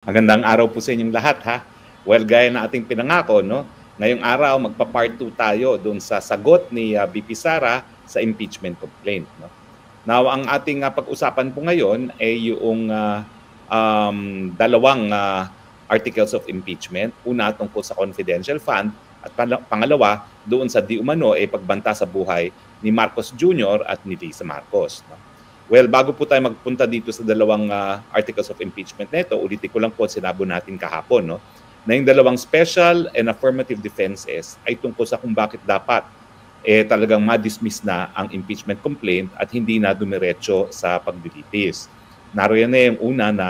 Magandang araw po sa inyong lahat ha. Well, gaya na ating pinangako, no? Ngayong araw magpa-part 2 tayo doon sa sagot ni VP Sara sa impeachment complaint, no? Now, ang ating pag-usapan po ngayon ay yung dalawang articles of impeachment. Una tungkol sa confidential fund at pangalawa doon sa di umano ay pagbanta sa buhay ni Marcos Jr. at ni Lisa Marcos, no? Well, bago po tayo magpunta dito sa dalawang articles of impeachment nito, ulitin ko lang po sinabo natin kahapon, no, na yung dalawang special and affirmative defenses ay tungkol sa kung bakit dapat talagang ma-dismiss na ang impeachment complaint at hindi na dumiretso sa paglilitis. Naroon na yung una na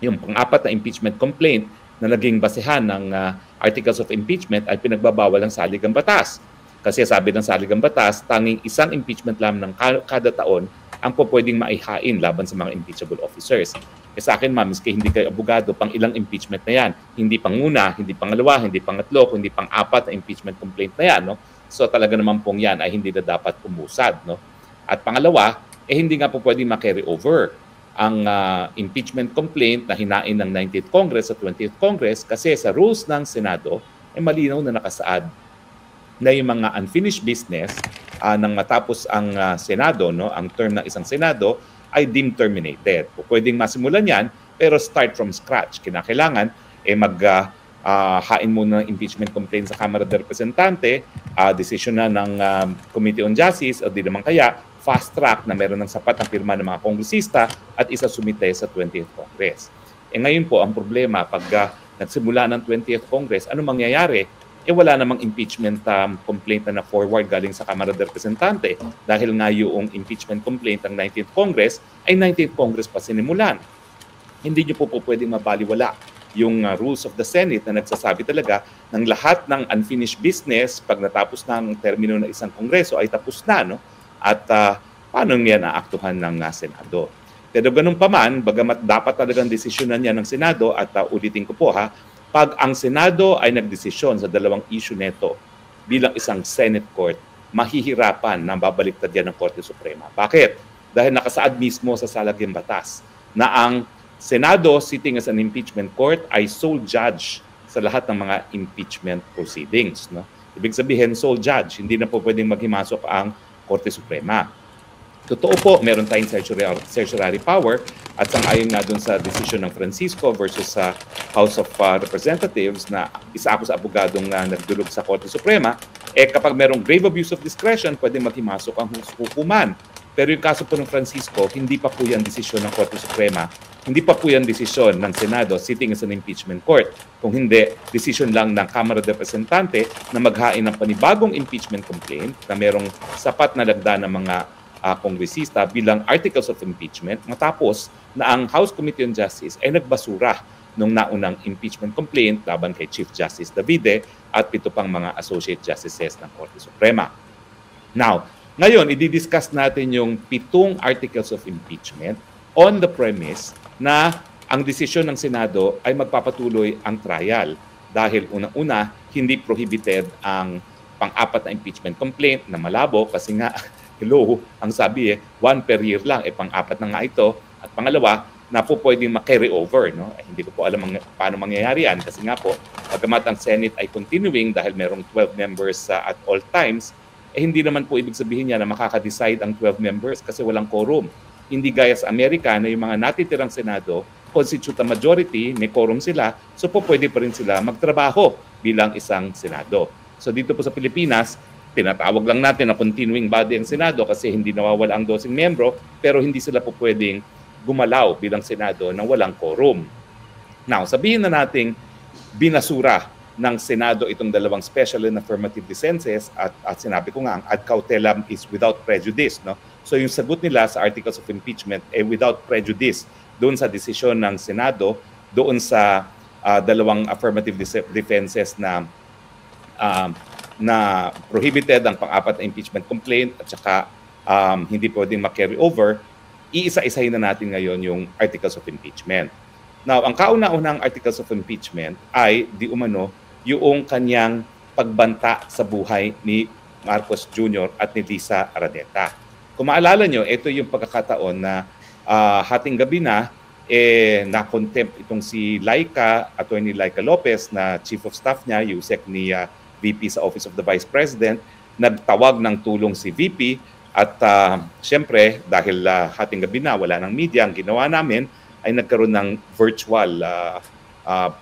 yung pang-apat na impeachment complaint na naging basehan ng articles of impeachment ay pinagbabawal ng saligang batas. Kasi sabi ng saligang batas, tanging isang impeachment lamang kada taon ang po pwedeng maihain laban sa mga impeachable officers. Sa akin, ma'am, miski hindi kayo abogado, pang ilang impeachment na yan. Hindi panguna, hindi pangalawa, hindi pangatlo, hindi pang-apat na impeachment complaint na yan, no? So talaga naman pong yan ay hindi na dapat umusad, no? At pangalawa, hindi nga po pwedeng ma-carry over ang impeachment complaint na hinain ng 19th Congress at 20th Congress kasi sa rules ng Senado ay malinaw na nakasaad na yung mga unfinished business nang matapos ang Senado, no, ang term ng isang Senado ay deemed terminated. Pwedeng masimulan yan, pero start from scratch. Kinakailangan hain muna ng impeachment complaint sa Kamara de Representante, decision na ng Committee on Justice, o di naman kaya fast track na meron ng sapat na pirma ng mga kongresista at isa sumite sa 20th Congress. Ngayon po, ang problema, pag nagsimula ng 20th Congress, ano mangyayari? Wala namang impeachment complaint na forward galing sa Kamara de Representante dahil nga yung impeachment complaint ng 19th Congress ay 19th Congress pa sinimulan. Hindi nyo po pwedeng mabaliwala yung rules of the Senate na nagsasabi talaga ng lahat ng unfinished business pag natapos na ang termino ng isang Kongreso ay tapos na, no? At paano yan aaktuhan ng Senado? Pero ganun pa man, bagamat dapat talagang desisyonan yan ng Senado at ulitin ko po ha, pag ang Senado ay nagdesisyon sa dalawang issue neto bilang isang Senate Court, mahihirapan na babaliktad yan ng Korte Suprema. Bakit? Dahil nakasaad mismo sa Salagyang Batas na ang Senado sitting as an impeachment court ay sole judge sa lahat ng mga impeachment proceedings, no? Ibig sabihin, sole judge, hindi na po pwedeng maghimasok ang Korte Suprema. Totoo po, meron tayong certiorari power at sangayon nga dun sa decision ng Francisco versus sa House of Representatives na isa ako sa abogadong nagdulog sa Korte Suprema, kapag merong grave abuse of discretion, pwede maghimasok ang hukuman. Pero yung kaso po ng Francisco, hindi pa po yan desisyon ng Korte Suprema, hindi pa po yan desisyon ng Senado sitting as an impeachment court. Kung hindi, desisyon lang ng Kamara de Representante na maghain ng panibagong impeachment complaint na merong sapat na lagda ng mga kongresista bilang articles of impeachment matapos na ang House Committee on Justice ay nagbasura nung naunang impeachment complaint laban kay Chief Justice Davide at 7 pang mga Associate Justices ng Korte Suprema. Now, ngayon, i-discuss natin yung 7 articles of impeachment on the premise na ang desisyon ng Senado ay magpapatuloy ang trial dahil unang-una, hindi prohibited ang pang-apat na impeachment complaint na malabo kasi nga hello, ang sabi 1 per year lang, pang-apat na nga ito. At pangalawa, na po pwedeng ma-carry over, no? Hindi ko po alam paano mangyayari yan kasi nga po, bagamat ang Senate ay continuing dahil merong 12 members at all times, hindi naman po ibig sabihin niya na makaka-decide ang 12 members kasi walang quorum. Hindi gaya sa Amerika na yung mga natitirang Senado, constitute a majority, may quorum sila, so po pwede pa rin sila magtrabaho bilang isang Senado. So dito po sa Pilipinas, tinatawag lang natin na continuing body ang Senado kasi hindi nawawala ang 12 membro pero hindi sila po pwedeng gumalaw bilang Senado nang walang quorum. Now, sabihin na nating binasura ng Senado itong dalawang special and affirmative defenses at sinabi ko nga ang ad cautelam is without prejudice, no? So yung sagot nila sa articles of impeachment without prejudice doon sa desisyon ng Senado doon sa dalawang affirmative defenses na prohibited ang pang-apat na impeachment complaint at saka hindi pwedeng ma-carry over, iisa-isahin na natin ngayon yung articles of impeachment. Now, ang kauna-unang articles of impeachment ay di umano yung kanyang pagbanta sa buhay ni Marcos Jr. at ni Lisa Araneta. Kung maalala nyo, ito yung pagkakataon na hating gabi na na-contempt itong si Attorney Laika Lopez na Chief of Staff niya, USEC ni VP sa Office of the Vice President, nagtawag ng tulong si VP at siyempre dahil hating gabi na wala ng media, ang ginawa namin ay nagkaroon ng virtual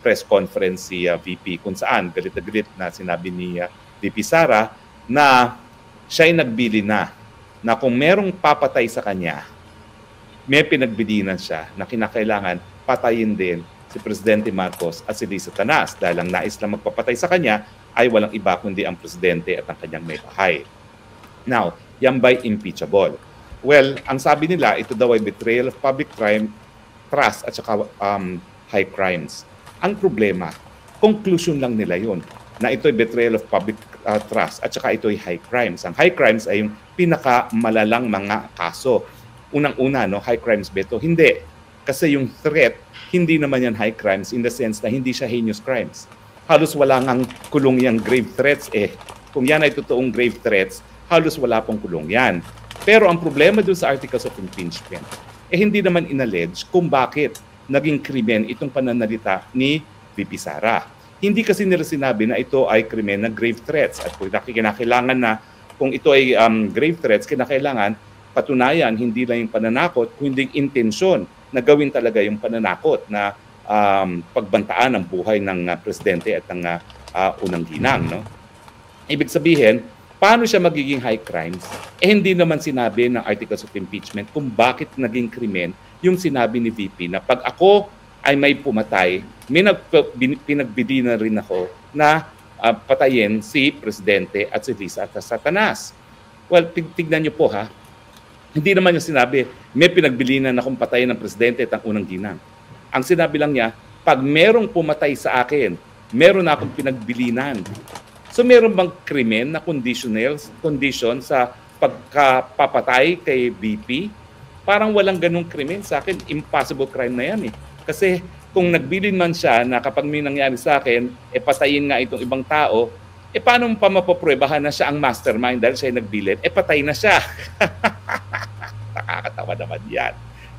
press conference si VP kung saan galit na galit na sinabi ni VP Sara na siya'y nagbili na kung merong papatay sa kanya, may pinagbilinan siya na kinakailangan patayin din si Presidente Marcos at si Lisa Tanas dahil ang nais lang magpapatay sa kanya ay walang iba kundi ang Presidente at ang kanyang may bahay. Now, yan ba'y impeachable? Well, ang sabi nila, ito daw ay betrayal of public trust at saka high crimes. Ang problema, conclusion lang nila yon na ito ay betrayal of public trust at saka ito ay high crimes. Ang high crimes ay yung pinakamalalang mga kaso. Unang-una, no, high crimes ba ito? Hindi. Kasi yung threat, hindi naman yan high crimes in the sense na hindi siya heinous crimes. Halos wala ngang kulong yung grave threats eh. Kung yan ay totoong grave threats, halos wala pong kulong yan. Pero ang problema dun sa articles of impeachment, hindi naman inallege kung bakit naging krimen itong pananalita ni VP Sara. Hindi kasi nila sinabi na ito ay krimen na grave threats. At kung kinakailangan na, kung ito ay grave threats, kinakailangan patunayan hindi lang yung pananakot, kundi intensyon na gawin talaga yung pananakot na pagbantaan ang buhay ng presidente at ng unang ginang. No? Ibig sabihin, paano siya magiging high crimes? Hindi naman sinabi ng articles of impeachment kung bakit naging krimen yung sinabi ni VP na pag ako ay may pumatay, pinagbili na rin ako na patayin si presidente at si Lisa at Satanas. Well, tignan niyo po ha. Hindi naman yung sinabi, may pinagbilinan akong patayin ng presidente at ang unang ginang. Ang sinabi lang niya, pag merong pumatay sa akin, meron na akong pinagbilinan. So meron bang krimen na condition sa pagkapapatay kay VP? Parang walang ganung krimen sa akin. Impossible crime na yan eh. Kasi kung nagbilin man siya na kapag may nangyari sa akin, patayin nga itong ibang tao, paano pa mapapruebahan na siya ang mastermind dahil siya nagbilin? Patay na siya. Nakakatawa naman yan.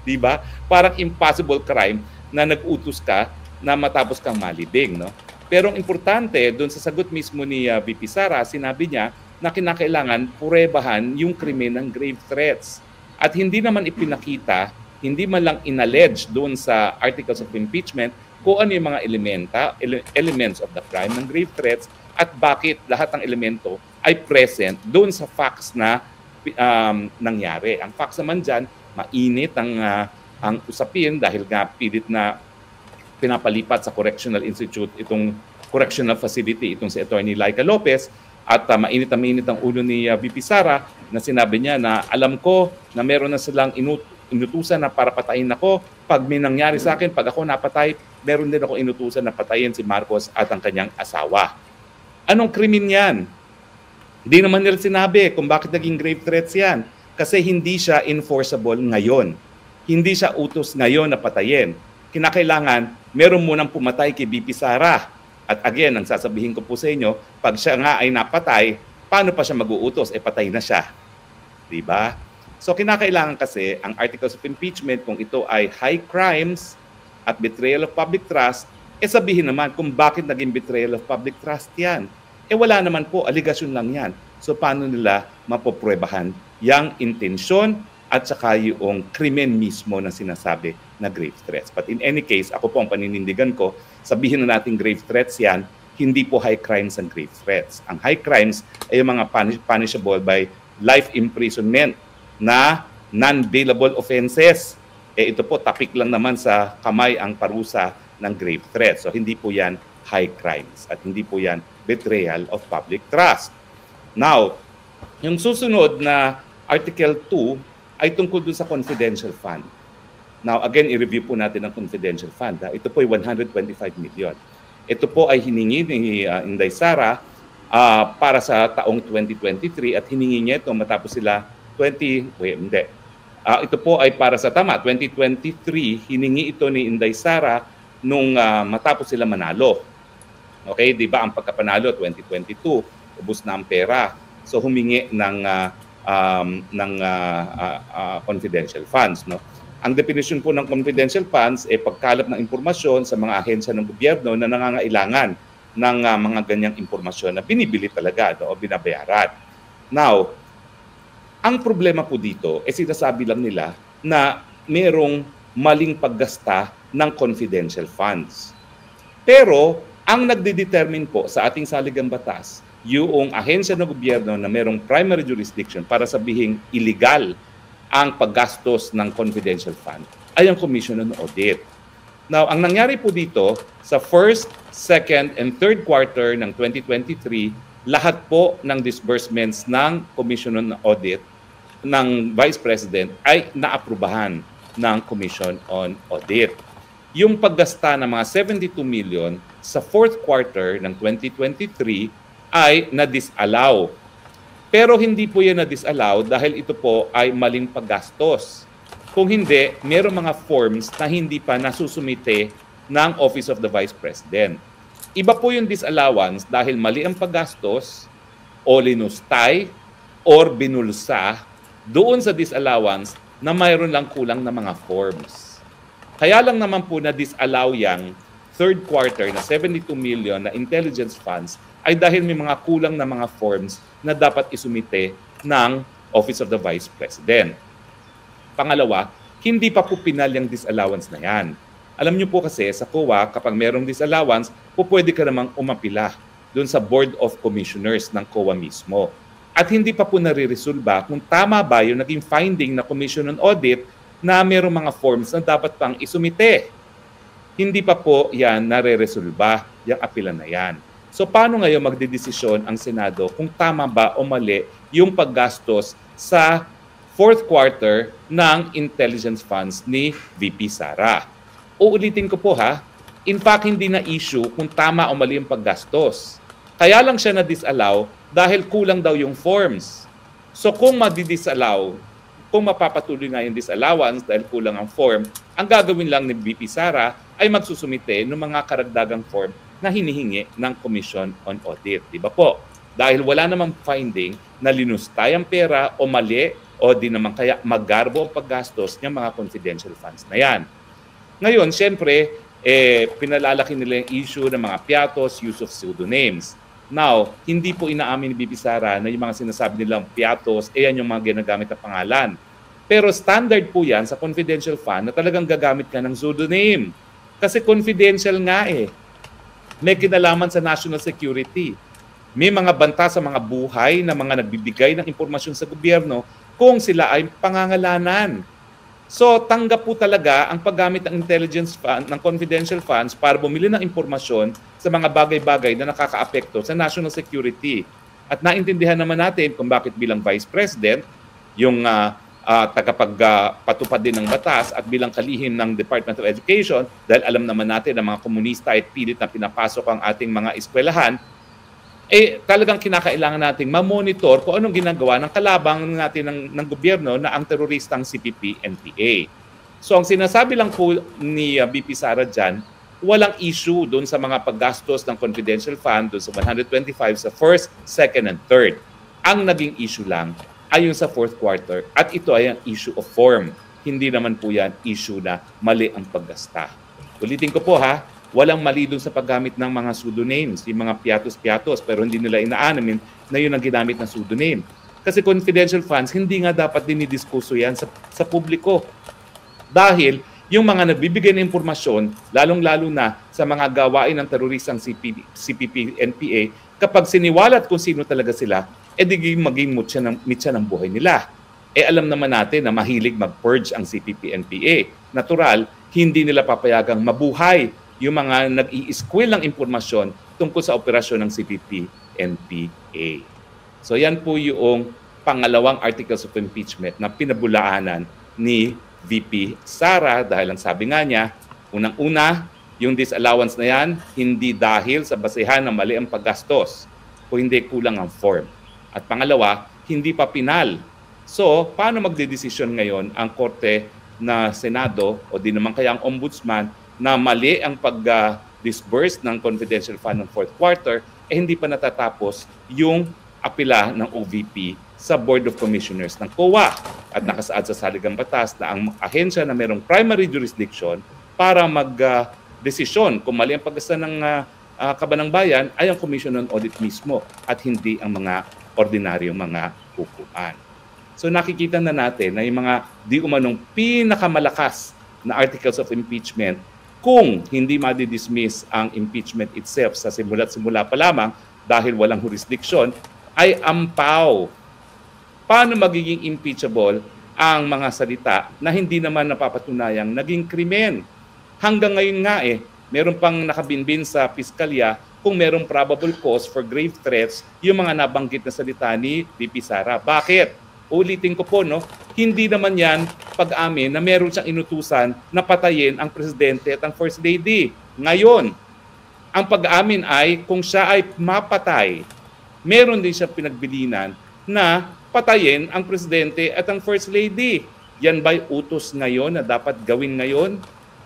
Diba? Parang impossible crime na nag-utos ka na matapos kang malibing. No? Pero ang importante, doon sa sagot mismo ni VP Sara, sinabi niya na kinakailangan purebahan yung krimen ng grave threats. At hindi naman ipinakita, hindi man lang inallege doon sa articles of impeachment kung ano yung mga elements of the crime ng grave threats at bakit lahat ng elemento ay present doon sa facts na nangyari. Ang facts naman dyan, mainit ang usapin dahil nga pilit na pinapalipat sa Correctional Institute itong correctional facility, itong si Attorney Laika Lopez at mainit ang ulo ni VP Sara na sinabi niya na alam ko na meron na silang inutusan na para patayin ako. Pag may nangyari sa akin, pag ako napatay, meron din ako inutusan na patayin si Marcos at ang kanyang asawa. Anong krimen yan? Hindi naman nila sinabi kung bakit naging grave threats yan. Kasi hindi siya enforceable ngayon. Hindi siya utos ngayon na patayin. Kinakailangan, meron munang pumatay kay VP Sara. At again, ang sasabihin ko po sa inyo, pag siya nga ay napatay, paano pa siya mag-uutos? Patay na siya. Diba? So kinakailangan kasi ang articles of impeachment, kung ito ay high crimes at betrayal of public trust, sabihin naman kung bakit naging betrayal of public trust yan. Wala naman po, aligasyon lang yan. So paano nila mapopruebahan yung intensyon at saka yung krimen mismo na sinasabi na grave threats. But in any case, ako po ang paninindigan ko, sabihin na natin grave threats yan, hindi po high crimes ang grave threats. Ang high crimes ay yung mga punishable by life imprisonment na non-bailable offenses. Ito po, tapik lang naman sa kamay ang parusa ng grave threats. So hindi po yan high crimes at hindi po yan betrayal of public trust. Now, yung susunod na Article 2 ay tungkol dun sa confidential fund. Now, again, i-review po natin ang confidential fund. Ito po ay 125 million. Ito po ay hiningi ni Inday Sara para sa taong 2023 at hiningi niya ito matapos sila ito po ay para sa 2023, hiningi ito ni Inday Sara nung matapos sila manalo. Okay, di ba ang pagkapanalo 2022, ubos na ang pera. So humingi ng confidential funds, no? Ang definition po ng confidential funds ay pagkalap ng impormasyon sa mga ahensya ng gobyerno na nangangailangan ng mga ganyang impormasyon na binibili talaga o binabayaran. Now, ang problema po dito ay sinasabi lang nila na merong maling paggasta ng confidential funds. Pero ang nagdedetermine po sa ating saligang batas, yung ahensya ng gobyerno na merong primary jurisdiction para sabihing illegal ang paggastos ng confidential fund ay ang Commission on Audit. Now, ang nangyari po dito sa first, second, and third quarter ng 2023, lahat po ng disbursements ng Commission on Audit ng Vice President ay naaprubahan ng Commission on Audit. Yung paggasta ng mga 72 million sa fourth quarter ng 2023 ay na-disallow. Pero hindi po yan na-disallow dahil ito po ay maling paggastos. Kung hindi, mayroong mga forms na hindi pa nasusumite ng Office of the Vice President. Iba po yung disallowance dahil mali ang paggastos o linustay or binulsa doon sa disallowance na mayroon lang kulang na mga forms. Kaya lang naman po na disallow yang third quarter na 72 million na intelligence funds ay dahil may mga kulang na mga forms na dapat isumite ng Office of the Vice President. Pangalawa, hindi pa po pinal yung disallowance na yan. Alam niyo po kasi sa COA, kapag merong disallowance, po pwede ka namang umapila doon sa Board of Commissioners ng COA mismo. At hindi pa po nare-resolba kung tama ba yung naging finding na Commission on Audit na merong mga forms na dapat pang isumite. Hindi pa po yan nare-resolba, yung apila na yan. So paano ngayon magdedesisyon ang Senado kung tama ba o mali yung paggastos sa fourth quarter ng intelligence funds ni VP Sara? Uulitin ko po ha, in fact hindi na issue kung tama o mali yung paggastos. Kaya lang siya na-disallow dahil kulang daw yung forms. So kung madi-disallow, kung mapapatuloy nga yung disallowance dahil kulang ang form, ang gagawin lang ni VP Sara ay magsusumite ng mga karagdagang form na hinihingi ng Commission on Audit. Di ba po? Dahil wala namang finding na linustay ang pera o mali o di naman kaya maggarbo ang paggastos ng mga confidential funds na yan. Ngayon, siyempre, pinalalaki nila yung issue ng mga piatos, use of pseudonyms. Now, hindi po inaamin ni VP Sara na yung mga sinasabi nilang piatos, yan yung mga ginagamit na pangalan. Pero standard po yan sa confidential fund na talagang gagamit ka ng pseudonym. Kasi confidential nga eh. May kinalaman sa national security. May mga banta sa mga buhay na mga nagbibigay ng impormasyon sa gobyerno kung sila ay pangangalanan. So, tanggap po talaga ang paggamit ng intelligence fund, ng confidential funds para bumili ng impormasyon sa mga bagay-bagay na nakakaapekto sa national security. At naintindihan naman natin kung bakit bilang Vice President, yung tagapagpatupad din ng batas at bilang kalihim ng Department of Education, dahil alam naman natin na mga komunista ay pilit na pinapasok ang ating mga eskwelahan, talagang kinakailangan nating ma-monitor kung anong ginagawa ng kalabang natin ng gobyerno na ang teroristang CPP-NPA. So ang sinasabi lang po ni VP Sara dyan, walang issue doon sa mga paggastos ng confidential fund doon sa 125 sa first, second, and third. Ang naging issue lang ay yung sa fourth quarter at ito ay ang issue of form. Hindi naman po yan issue na mali ang paggasta. Ulitin ko po ha, walang mali doon sa paggamit ng mga pseudonyms, yung mga piatos-piatos, pero hindi nila inaanamin na yun ang ginamit na pseudonym. Kasi confidential funds, hindi nga dapat dinidiskuso yan sa publiko. Dahil yung mga nagbibigay ng impormasyon, lalong-lalo na sa mga gawain ng teroristang CPP-NPA, kapag siniwalat kung sino talaga sila, maging mitya ng buhay nila. Alam naman natin na mahilig mag-purge ang CPP-NPA. Natural, hindi nila papayagang mabuhay yung mga nag-i-squill ng impormasyon tungkol sa operasyon ng CPP-NPA. So yan po yung pangalawang articles of impeachment na pinabulaanan ni VP Sara dahil ang sabi nga niya, unang-una, yung disallowance na yan, hindi dahil sa basehan na mali ang paggastos o hindi kulang ang form. At pangalawa, hindi pa pinal. So, paano magdedesisyon ngayon ang Korte na Senado o di naman kaya ang Ombudsman na mali ang pag-disburse ng confidential fund ng fourth quarter, hindi pa natatapos yung apela ng OVP sa Board of Commissioners ng COA at nakasaad sa saligang batas na ang ahensya na mayroong primary jurisdiction para mag-desisyon kung mali ang paggasta ng kaban ng bayan ay ang Commission on Audit mismo at hindi ang mga ordinaryong mga hukuman. So nakikita na natin na yung mga di umanong pinakamalakas na articles of impeachment, kung hindi madidismiss ang impeachment itself sa simula't simula pa lamang dahil walang jurisdiction, ay ampaw. Paano magiging impeachable ang mga salita na hindi naman napapatunayang naging krimen? Hanggang ngayon nga meron pang nakabinbin sa piskalya kung merong probable cause for grave threats yung mga nabanggit na salita ni VP Sara. Bakit? Ulitin ko po, hindi naman yan pag-amin na meron siyang inutusan na patayin ang presidente at ang first lady. Ngayon, ang pag-amin ay kung siya ay mapatay, meron din siya pinagbilinan na patayin ang presidente at ang first lady. Yan ba'y utos ngayon na dapat gawin ngayon?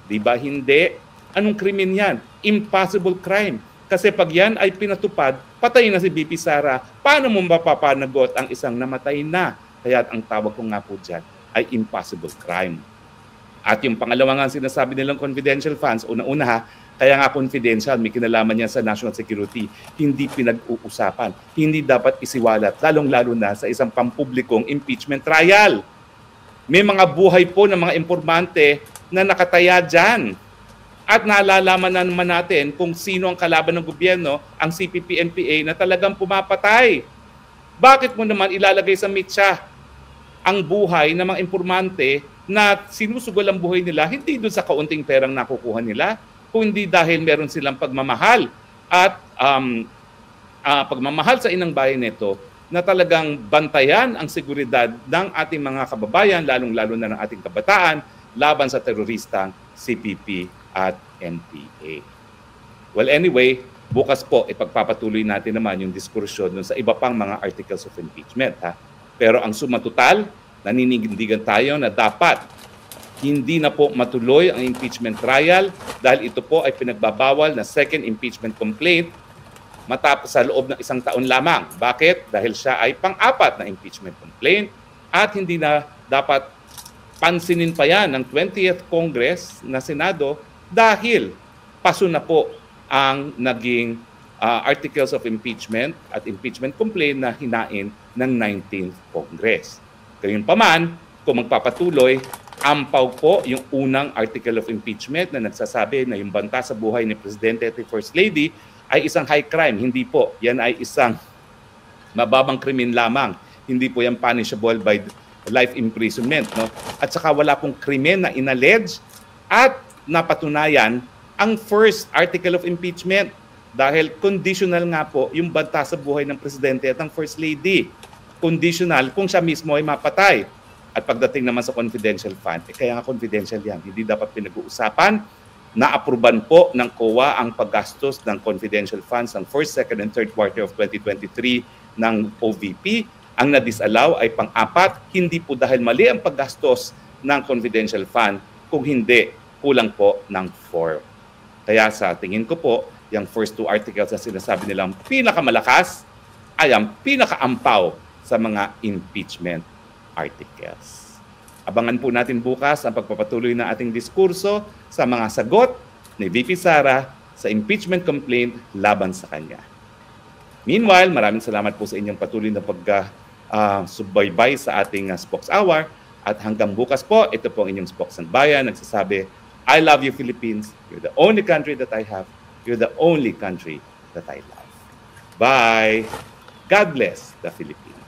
Di ba hindi? Anong krimen yan? Impossible crime. Kasi pag yan ay pinatupad, patayin na si VP Sara. Paano mo mapapanagot ang isang namatay na? Kaya ang tawag ko nga po dyan ay impossible crime. At yung pangalawa nga sinasabi nilang confidential funds, una-una kaya nga confidential, may kinalaman niya sa national security, hindi pinag-uusapan, hindi dapat isiwalat, lalong-lalo na sa isang pampublikong impeachment trial. May mga buhay po ng mga informante na nakataya dyan. At naalalaman na naman natin kung sino ang kalaban ng gobyerno, ang CPP-NPA na talagang pumapatay. Bakit mo naman ilalagay sa mitya ang buhay ng mga informante na sinusugol ang buhay nila, hindi doon sa kaunting perang nakukuha nila, kundi dahil meron silang pagmamahal at pagmamahal sa inang bayan nito na talagang bantayan ang seguridad ng ating mga kababayan, lalong-lalo na ng ating kabataan, laban sa teroristang CPP at NPA. Well, anyway, bukas po ipagpapatuloy natin naman yung diskursyon sa iba pang mga articles of impeachment. Pero ang sumatotal, naninindigan tayo na dapat hindi na po matuloy ang impeachment trial dahil ito po ay pinagbabawal na second impeachment complaint matapos sa loob ng 1 taon lamang. Bakit? Dahil siya ay pang-apat na impeachment complaint at hindi na dapat pansinin pa yan ng 20th Congress na Senado dahil paso na po ang naging articles of impeachment at impeachment complaint na hinain ng 19th Congress. Gayunpaman, kung magpapatuloy, ampaw po yung unang article of impeachment na nagsasabi na yung banta sa buhay ni Presidente at First Lady ay isang high crime. Hindi po. Yan ay isang mababang krimen lamang. Hindi po yan punishable by life imprisonment. At saka wala pong krimen na inallege at napatunayan ang first article of impeachment dahil conditional nga po yung banta sa buhay ng Presidente at ang First Lady. Conditional kung siya mismo ay mapatay. At pagdating naman sa confidential fund, kaya nga confidential yan, hindi dapat pinag-uusapan. Naapruban po ng COA ang paggastos ng confidential funds ng first, second, and third quarter of 2023 ng OVP. Ang na-disallow ay pang-apat, hindi po dahil mali ang paggastos ng confidential fund, kung hindi, kulang po ng 4. Kaya sa tingin ko po, yung first 2 articles na sinasabi nilang pinakamalakas ay ang pinakaampaw sa mga impeachment articles. Abangan po natin bukas ang pagpapatuloy ng ating diskurso sa mga sagot ni VP Sara sa impeachment complaint laban sa kanya. Meanwhile, maraming salamat po sa inyong patuloy na pag-subaybay sa ating Spokes Hour. At hanggang bukas po, ito po ang inyong Spokes ng Bayan. Nagsasabi, I love you Philippines. You're the only country that I have. You're the only country that I love. Bye! God bless the Philippines.